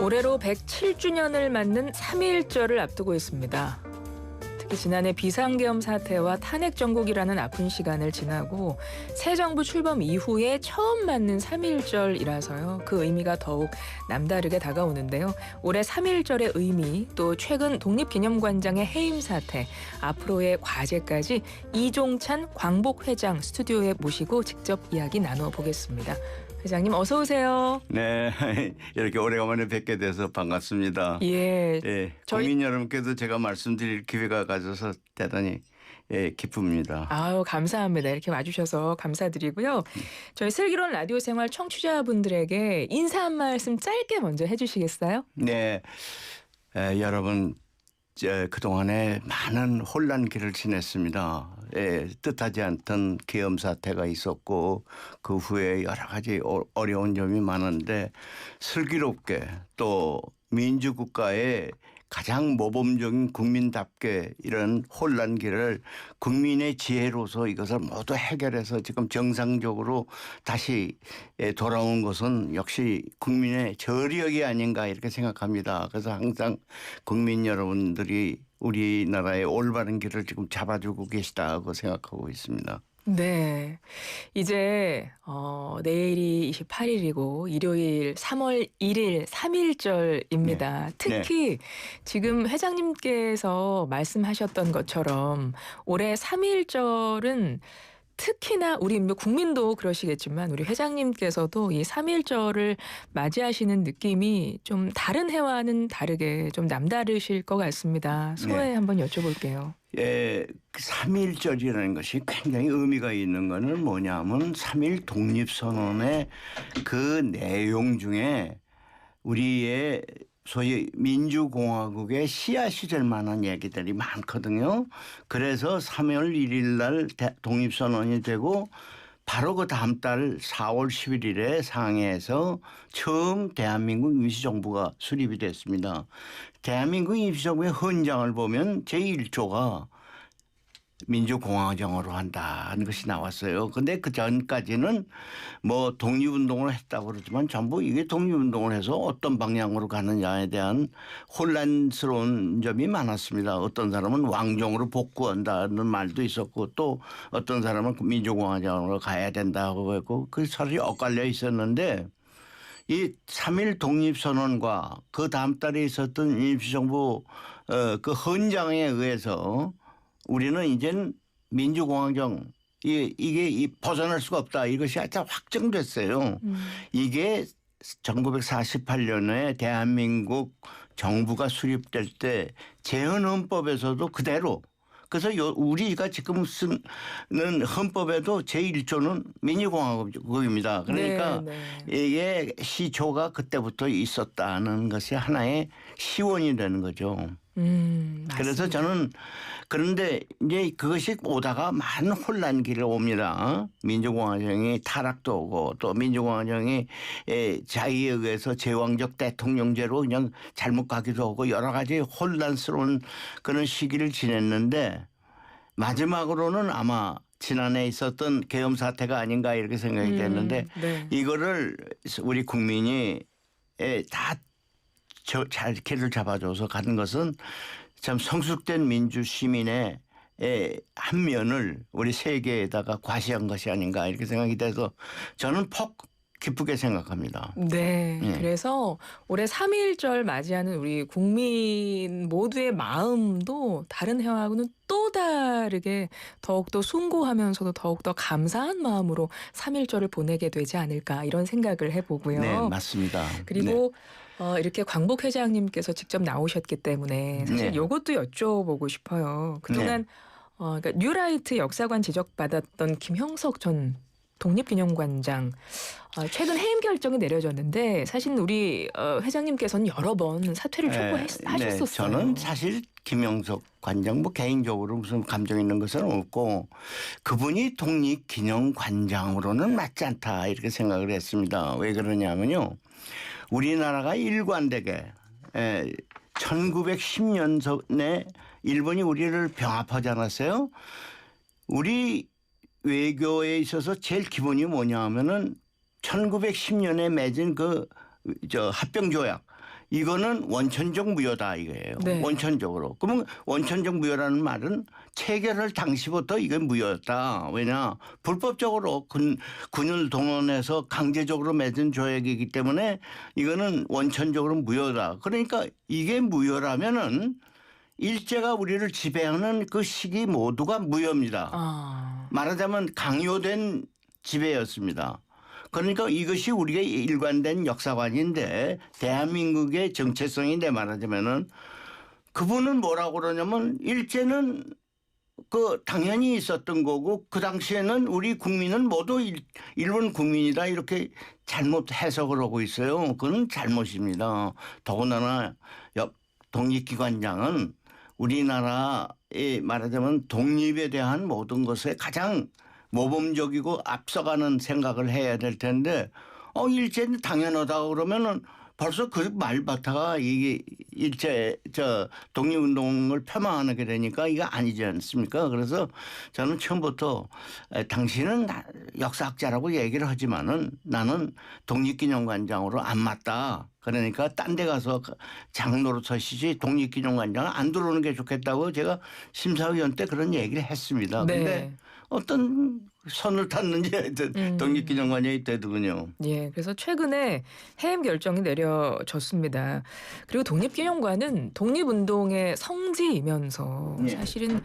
올해로 107주년을 맞는 3.1절을 앞두고 있습니다. 특히 지난해 비상계엄 사태와 탄핵 정국이라는 아픈 시간을 지나고 새 정부 출범 이후에 처음 맞는 3.1절이라서요. 그 의미가 더욱 남다르게 다가오는데요. 올해 3.1절의 의미, 또 최근 독립기념관장의 해임 사태, 앞으로의 과제까지 이종찬 광복회장 스튜디오에 모시고 직접 이야기 나누어 보겠습니다. 회장님 어서 오세요. 네, 이렇게 오래간만에 뵙게 돼서 반갑습니다. 예, 국민 여러분께도 제가 말씀드릴 기회가 가져서 대단히 기쁩니다. 아유 감사합니다. 이렇게 와주셔서 감사드리고요. 저희 슬기로운 라디오 생활 청취자분들에게 인사 한 말씀 짧게 먼저 해주시겠어요? 네, 여러분 그동안에 많은 혼란기를 지냈습니다. 뜻하지 않던 계엄 사태가 있었고 그 후에 여러 가지 어려운 점이 많은데 슬기롭게 또 민주국가의 가장 모범적인 국민답게 이런 혼란기를 국민의 지혜로서 이것을 모두 해결해서 지금 정상적으로 다시 돌아온 것은 역시 국민의 저력이 아닌가 이렇게 생각합니다. 그래서 항상 국민 여러분들이 우리나라의 올바른 길을 지금 잡아주고 계시다고 생각하고 있습니다. 네, 이제 내일이 28일이고 일요일 3월 1일 3.1절입니다. 네. 특히 지금 회장님께서 말씀하셨던 것처럼 올해 3.1절은 특히나 우리 국민도 그러시겠지만 우리 회장님께서도 이 3.1절을 맞이하시는 느낌이 좀 다른 해와는 다르게 좀 남다르실 것 같습니다. 소회 한번 여쭤볼게요. 3.1절이라는 것이 굉장히 의미가 있는 거는 뭐냐면 3.1 독립선언의 그 내용 중에 우리의 소위 민주공화국의 씨앗이 될 만한 얘기들이 많거든요. 그래서 3월 1일 날 독립선언이 되고 바로 그 다음 달 4월 11일에 상해에서 처음 대한민국 임시정부가 수립이 됐습니다. 대한민국 임시정부의 헌장을 보면 제1조가 민주공화정으로 한다는 것이 나왔어요. 그런데 그 전까지는 뭐 독립운동을 했다고 그러지만 전부 이게 독립운동을 해서 어떤 방향으로 가느냐에 대한 혼란스러운 점이 많았습니다. 어떤 사람은 왕정으로 복구한다는 말도 있었고 또 어떤 사람은 민주공화정으로 가야 된다고 했고 그 서로 엇갈려 있었는데 이 3.1 독립선언과 그 다음 달에 있었던 임시정부 그 헌장에 의해서 우리는 이제는 민주공화정 이게 벗어날 수가 없다. 이것이 아주 확정됐어요. 이게 1948년에 대한민국 정부가 수립될 때 재헌헌법에서도 그대로 그래서 우리가 지금 쓰는 헌법에도 제1조는 민주공화국입니다. 그러니까 이게 시초가 그때부터 있었다는 것이 하나의 시원이 되는 거죠. 그래서 저는 그런데 이제 그것이 오다가 많은 혼란기를 옵니다. 민주공화정이 타락도 오고 또 민주공화정이 자의에 의해서 제왕적 대통령제로 그냥 잘못 가기도 하고 여러 가지 혼란스러운 그런 시기를 지냈는데 마지막으로는 아마 지난해 있었던 계엄 사태가 아닌가 이렇게 생각이 됐는데 이거를 우리 국민이 다 잘 길을 잡아줘서 가는 것은 참 성숙된 민주 시민의 한 면을 우리 세계에다가 과시한 것이 아닌가 이렇게 생각이 돼서 저는 폭 기쁘게 생각합니다. 네. 그래서 올해 3.1절 맞이하는 우리 국민 모두의 마음도 다른 해와하고는 또 다르게 더욱더 숭고하면서도 더욱더 감사한 마음으로 3.1절을 보내게 되지 않을까 이런 생각을 해보고요. 네, 맞습니다. 그리고 이렇게 광복 회장님께서 직접 나오셨기 때문에 사실 이것도 여쭤보고 싶어요. 그동안 그러니까 뉴라이트 역사관 지적받았던 김형석 전 독립기념관장 최근 해임 결정이 내려졌는데 사실 우리 회장님께서는 여러 번 사퇴를 촉구하셨었어요. 저는 사실 김형석 관장 뭐 개인적으로 무슨 감정 있는 것은 없고 그분이 독립기념관장으로는 맞지 않다 이렇게 생각을 했습니다. 왜 그러냐면요. 우리나라가 일관되게 1910년에 일본이 우리를 병합하지 않았어요. 우리 외교에 있어서 제일 기본이 뭐냐 하면은 1910년에 맺은 합병조약 이거는 원천적 무효다 이거예요. 네. 원천적으로. 그러면 원천적 무효라는 말은 체결할 당시부터 이건 무효였다. 왜냐 불법적으로 군을 동원해서 강제적으로 맺은 조약이기 때문에 이거는 원천적으로 무효다. 그러니까 이게 무효라면은 일제가 우리를 지배하는 그 시기 모두가 무효입니다. 아. 말하자면 강요된 지배였습니다. 그러니까 이것이 우리의 일관된 역사관인데 대한민국의 정체성인데 말하자면은 그분은 뭐라고 그러냐면 일제는 그 당연히 있었던 거고 그 당시에는 우리 국민은 모두 일본 국민이다 이렇게 잘못 해석을 하고 있어요. 그건 잘못입니다. 더군다나 독립기관장은 우리나라에 말하자면 독립에 대한 모든 것에 가장 모범적이고 앞서가는 생각을 해야 될 텐데 일제는 당연하다 그러면은 벌써 그 말바타가 이게 일제 독립운동을 폄하하게 되니까 이거 아니지 않습니까? 그래서 저는 처음부터 당신은 역사학자라고 얘기를 하지만은 나는 독립기념관장으로 안 맞다. 그러니까 딴 데 가서 장로로 서시지 독립기념관장은 안 들어오는 게 좋겠다고 제가 심사위원 때 그런 얘기를 했습니다. 네. 근데 어떤 선을 탔는지 하여튼 독립기념관장이 되더군요. 예, 그래서 최근에 해임 결정이 내려졌습니다. 그리고 독립기념관은 독립운동의 성지이면서 예. 사실은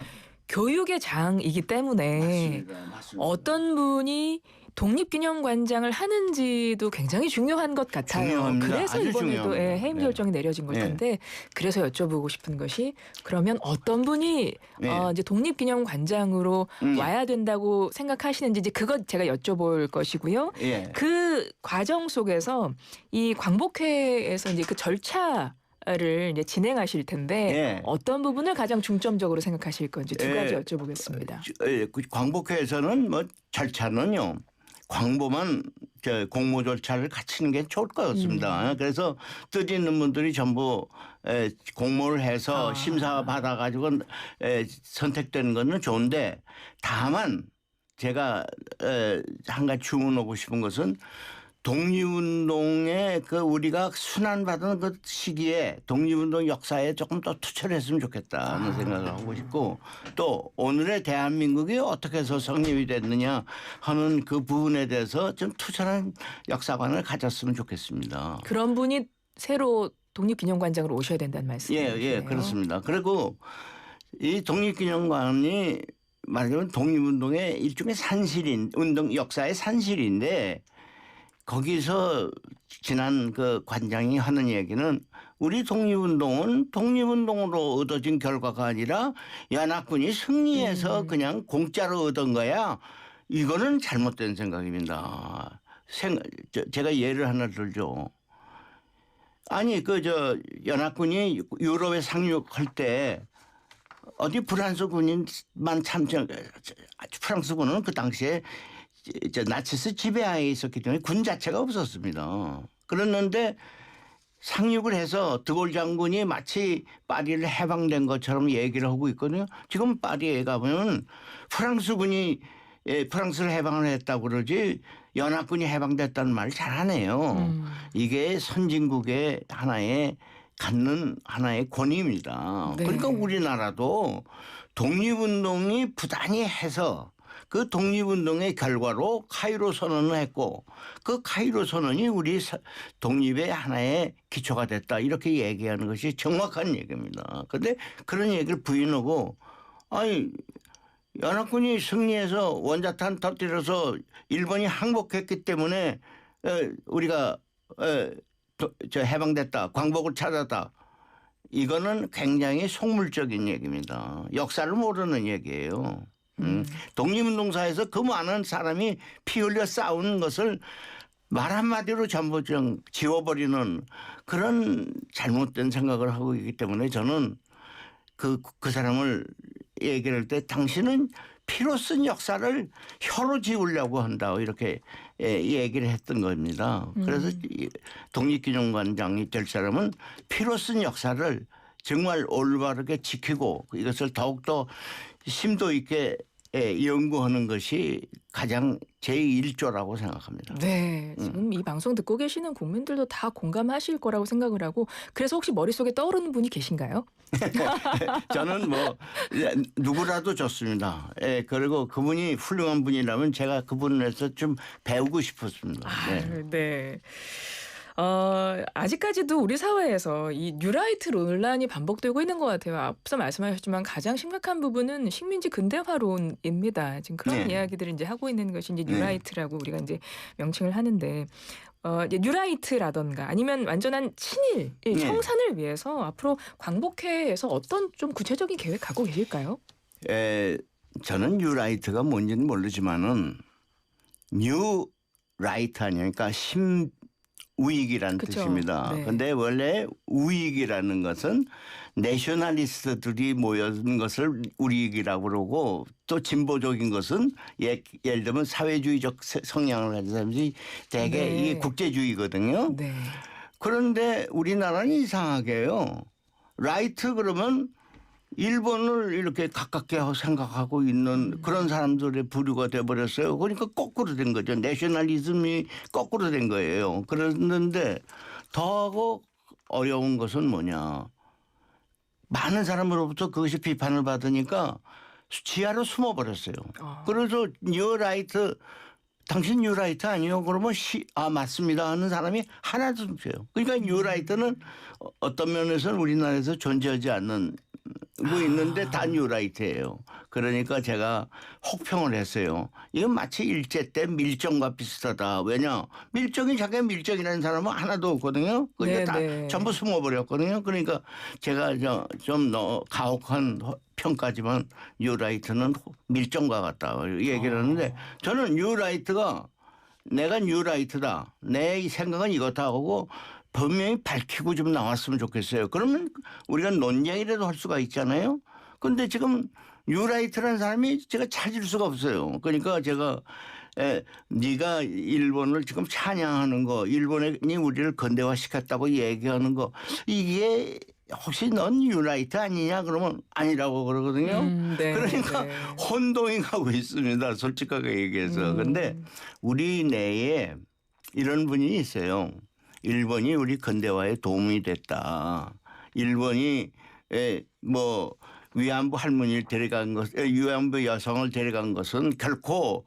교육의 장이기 때문에 맞습니다. 어떤 분이 독립기념관장을 하는지도 굉장히 중요한 것 같아요. 중요합니다. 그래서 아주 이번에도 중요합니다. 해임 네. 결정이 내려진 걸 네. 텐데 그래서 여쭤보고 싶은 것이 그러면 어떤 분이 네. 이제 독립기념관장으로 음. 와야 된다고 생각하시는지 이제 그것 제가 여쭤볼 것이고요. 예. 그 과정 속에서 이 광복회에서 이제 그 절차를 이제 진행하실 텐데 예. 어떤 부분을 가장 중점적으로 생각하실 건지 두 예. 가지 여쭤보겠습니다. 그 광복회에서는 뭐 절차는요. 광보만 공모 절차를 갖추는 게 좋을 것 같습니다. 그래서 뜻 있는 분들이 전부 공모를 해서 심사 받아가지고 선택되는 거는 좋은데 다만 제가 한 가지 주문하고 싶은 것은 독립운동에 그 우리가 순환받은 그 시기에 독립운동 역사에 조금 더 투철했으면 좋겠다는 생각을 하고 싶고 또 오늘의 대한민국이 어떻게 해서 성립이 됐느냐 하는 그 부분에 대해서 좀 투철한 역사관을 가졌으면 좋겠습니다. 그런 분이 새로 독립기념관장으로 오셔야 된다는 말씀이시네요. 예, 그렇습니다. 그리고 이 독립기념관이 말하자면 독립운동의 일종의 운동 역사의 산실인데 거기서 지난 그 관장이 하는 얘기는 우리 독립운동은 독립운동으로 얻어진 결과가 아니라 연합군이 승리해서 그냥 공짜로 얻은 거야. 이거는 잘못된 생각입니다. 제가 예를 하나 들죠. 아니 연합군이 유럽에 상륙할 때 어디 프랑스 군인만 참전 프랑스군은 그 당시에 나치스 지배하에 있었기 때문에 군 자체가 없었습니다. 그랬는데 상륙을 해서 드골 장군이 마치 파리를 해방된 것처럼 얘기를 하고 있거든요. 지금 파리에 가보면 프랑스군이 프랑스를 해방을 했다고 그러지 연합군이 해방됐다는 말을 잘 안 해요. 이게 선진국의 갖는 하나의 권위입니다. 네. 그러니까 우리나라도 독립운동이 부단히 해서 그 독립운동의 결과로 카이로 선언을 했고 그 카이로 선언이 우리 독립의 하나의 기초가 됐다 이렇게 얘기하는 것이 정확한 얘기입니다. 그런데 그런 얘기를 부인하고 아니 연합군이 승리해서 원자탄 터뜨려서 일본이 항복했기 때문에 우리가 해방됐다. 광복을 찾았다. 이거는 굉장히 속물적인 얘기입니다. 역사를 모르는 얘기예요. 독립운동사에서 그 많은 사람이 피 흘려 싸우는 것을 말 한마디로 전부 좀 지워버리는 그런 잘못된 생각을 하고 있기 때문에 저는 그 사람을 얘기를 할 때 당신은 피로 쓴 역사를 혀로 지우려고 한다 이렇게 얘기를 했던 겁니다. 그래서 독립기념관장이 될 사람은 피로 쓴 역사를 정말 올바르게 지키고 이것을 더욱더 심도 있게 연구하는 것이 가장 제1조라고 생각합니다. 네, 지금 이 방송 듣고 계시는 국민들도 다 공감하실 거라고 생각을 하고 그래서 혹시 머릿속에 떠오르는 분이 계신가요? 저는 뭐 누구라도 좋습니다. 그리고 그분이 훌륭한 분이라면 제가 그분에서 좀 배우고 싶었습니다. 네. 네. 아직까지도 우리 사회에서 이 뉴라이트 논란이 반복되고 있는 것 같아요. 앞서 말씀하셨지만 가장 심각한 부분은 식민지 근대화론입니다. 지금 그런 네. 이야기들을 이제 하고 있는 것이 이제 뉴라이트라고 우리가 이제 명칭을 하는데 이제 뉴라이트라던가 아니면 완전한 친일 청산을 위해서 앞으로 광복회에서 어떤 좀 구체적인 계획 갖고 계실까요? 저는 뉴라이트가 뭔지는 모르지만은 뉴라이트 아니니까 우익이라는 그쵸. 뜻입니다. 네. 그런데 원래 우익이라는 것은 내셔널리스트들이 모여든 것을 우익이라고 그러고 또 진보적인 것은 예를 들면 사회주의적 성향을 가진 사람들이 대개 네. 이게 국제주의거든요. 네. 그런데 우리나라는 이상하게요. 라이트 그러면 일본을 이렇게 가깝게 생각하고 있는 그런 사람들의 부류가 돼버렸어요. 그러니까 거꾸로 된 거죠. 내셔널리즘이 거꾸로 된 거예요. 그랬는데 더하고 어려운 것은 뭐냐. 많은 사람으로부터 그것이 비판을 받으니까 지하로 숨어버렸어요. 그래서 뉴라이트 당신 뉴라이트 아니요? 그러면 맞습니다 하는 사람이 하나도 없어요. 그러니까 뉴라이트는 어떤 면에서는 우리나라에서 존재하지 않는 뭐 있는데 다 뉴라이트예요. 그러니까 제가 혹평을 했어요. 이건 마치 일제 때 밀정과 비슷하다. 왜냐? 밀정이 자기가 밀정이라는 사람은 하나도 없거든요. 그러니까 다 전부 숨어버렸거든요. 그러니까 제가 좀 가혹한 평가지만 뉴라이트는 밀정과 같다 얘기를 하는데 저는 뉴라이트가 내가 뉴라이트다. 내 생각은 이렇다 하고 분명히 밝히고 좀 나왔으면 좋겠어요. 그러면 우리가 논쟁이라도 할 수가 있잖아요. 그런데 지금 뉴라이트라는 사람이 제가 찾을 수가 없어요. 그러니까 제가 네가 일본을 지금 찬양하는 거, 일본이 우리를 근대화시켰다고 얘기하는 거 이게 혹시 넌 뉴라이트 아니냐 그러면 아니라고 그러거든요. 네, 그러니까 네. 혼동이 가고 있습니다. 솔직하게 얘기해서. 그런데 우리 내에 이런 분이 있어요. 일본이 우리 근대화에 도움이 됐다. 일본이 뭐 위안부 할머니를 데려간 것, 위안부 여성을 데려간 것은 결코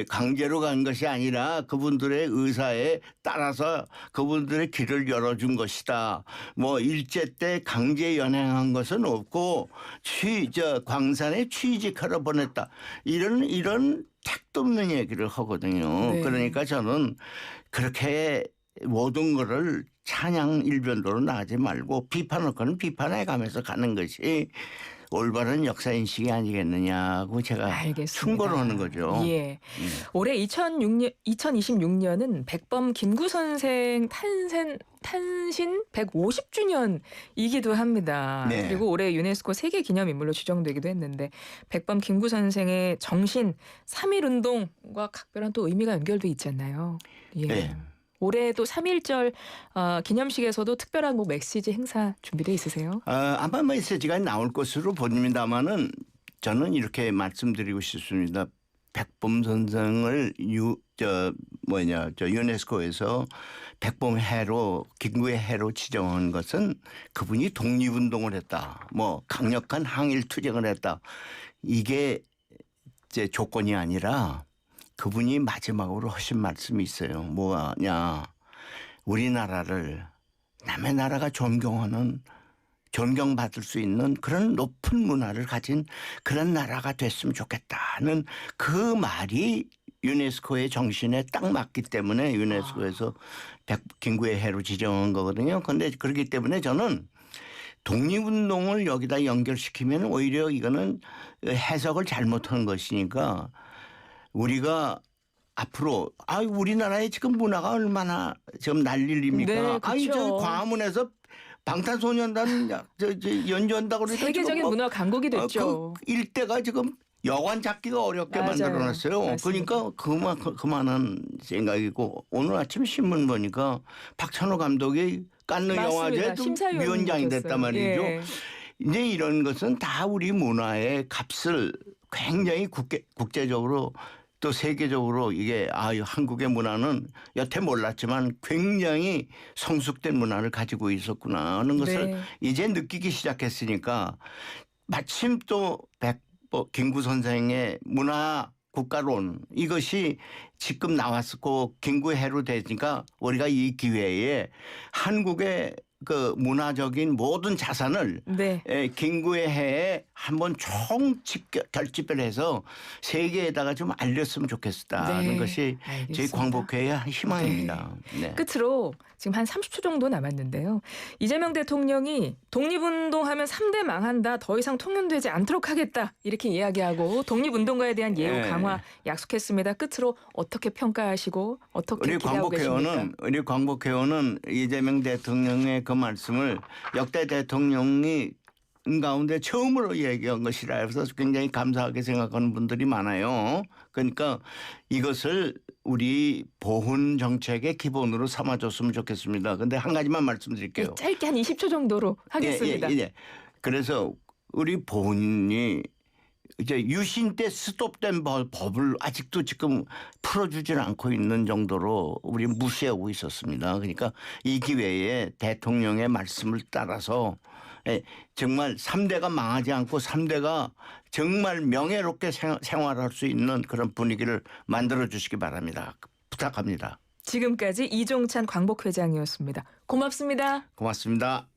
강제로 간 것이 아니라 그분들의 의사에 따라서 그분들의 길을 열어준 것이다. 뭐 일제 때 강제 연행한 것은 없고 광산에 취직하러 보냈다. 이런 택도 없는 얘기를 하거든요. 네. 그러니까 저는 그렇게 모든 것을 찬양 일변도로 나가지 말고 비판할 거는 비판해 가면서 가는 것이 올바른 역사인식이 아니겠느냐고 제가 알겠습니다. 충고를 하는 거죠. 예. 올해 2026년은 백범 김구 선생 탄신 150주년이기도 합니다. 네. 그리고 올해 유네스코 세계기념인물로 지정되기도 했는데 백범 김구 선생의 정신 3.1운동과 각별한 또 의미가 연결돼 있잖아요. 예. 네. 올해 또 3.1절 기념식에서도 특별한 뭐 메시지 행사 준비돼 있으세요? 아마 메시지가 나올 것으로 보입니다만은 저는 이렇게 말씀드리고 싶습니다. 백범 선생을 유네스코에서 백범 해로 김구의 해로 지정한 것은 그분이 독립운동을 했다. 뭐 강력한 항일 투쟁을 했다. 이게 이제 조건이 아니라 그분이 마지막으로 하신 말씀이 있어요. 뭐냐. 우리나라를 남의 나라가 존경받을 수 있는 그런 높은 문화를 가진 그런 나라가 됐으면 좋겠다는 그 말이 유네스코의 정신에 딱 맞기 때문에 유네스코에서 김구의 해로 지정한 거거든요. 그런데 그렇기 때문에 저는 독립운동을 여기다 연결시키면 오히려 이거는 해석을 잘못한 것이니까 우리가 앞으로 우리나라의 지금 문화가 얼마나 지금 난리입니까? 네, 그렇죠. 저 광화문에서 방탄소년단 연주한다고 그러니까 세계적인 문화 강국이 됐죠. 그 일대가 지금 여관 잡기가 어렵게 맞아요. 만들어놨어요. 맞습니다. 그러니까 그만한 생각이고 오늘 아침 신문 보니까 박찬호 감독이 깐느 영화제 위원장이 됐단 말이죠. 예. 이제 이런 것은 다 우리 문화의 값을 굉장히 국제적으로 또 세계적으로 이게 한국의 문화는 여태 몰랐지만 굉장히 성숙된 문화를 가지고 있었구나 하는 것을 네. 이제 느끼기 시작했으니까 마침 또 김구 선생의 문화 국가론 이것이 지금 나왔고 김구해로 되니까 우리가 이 기회에 한국의 그 문화적인 모든 자산을 네. 김구의 해에 한번 결집을 해서 세계에다가 좀 알렸으면 좋겠다는 네, 것이 저희 알겠습니다. 광복회의 희망입니다. 네. 끝으로 지금 한 30초 정도 남았는데요. 이재명 대통령이 독립운동하면 3대 망한다. 더 이상 통용되지 않도록 하겠다. 이렇게 이야기하고 독립운동가에 대한 예우 네. 강화 약속했습니다. 끝으로 어떻게 평가하시고 어떻게 기대하고 계십니까? 우리 광복회원은 이재명 대통령의 그 말씀을 역대 대통령이 가운데 처음으로 얘기한 것이라 해서 굉장히 감사하게 생각하는 분들이 많아요. 그러니까 이것을 우리 보훈 정책의 기본으로 삼아줬으면 좋겠습니다. 그런데 한 가지만 말씀드릴게요. 짧게 한 20초 정도로 하겠습니다. 예. 그래서 우리 보훈이 이제 유신 때 스톱된 법을 아직도 지금 풀어주질 않고 있는 정도로 우리 무시하고 있었습니다. 그러니까 이 기회에 대통령의 말씀을 따라서 정말 3대가 망하지 않고 3대가 정말 명예롭게 생활할 수 있는 그런 분위기를 만들어 주시기 바랍니다. 부탁합니다. 지금까지 이종찬 광복회장이었습니다. 고맙습니다. 고맙습니다.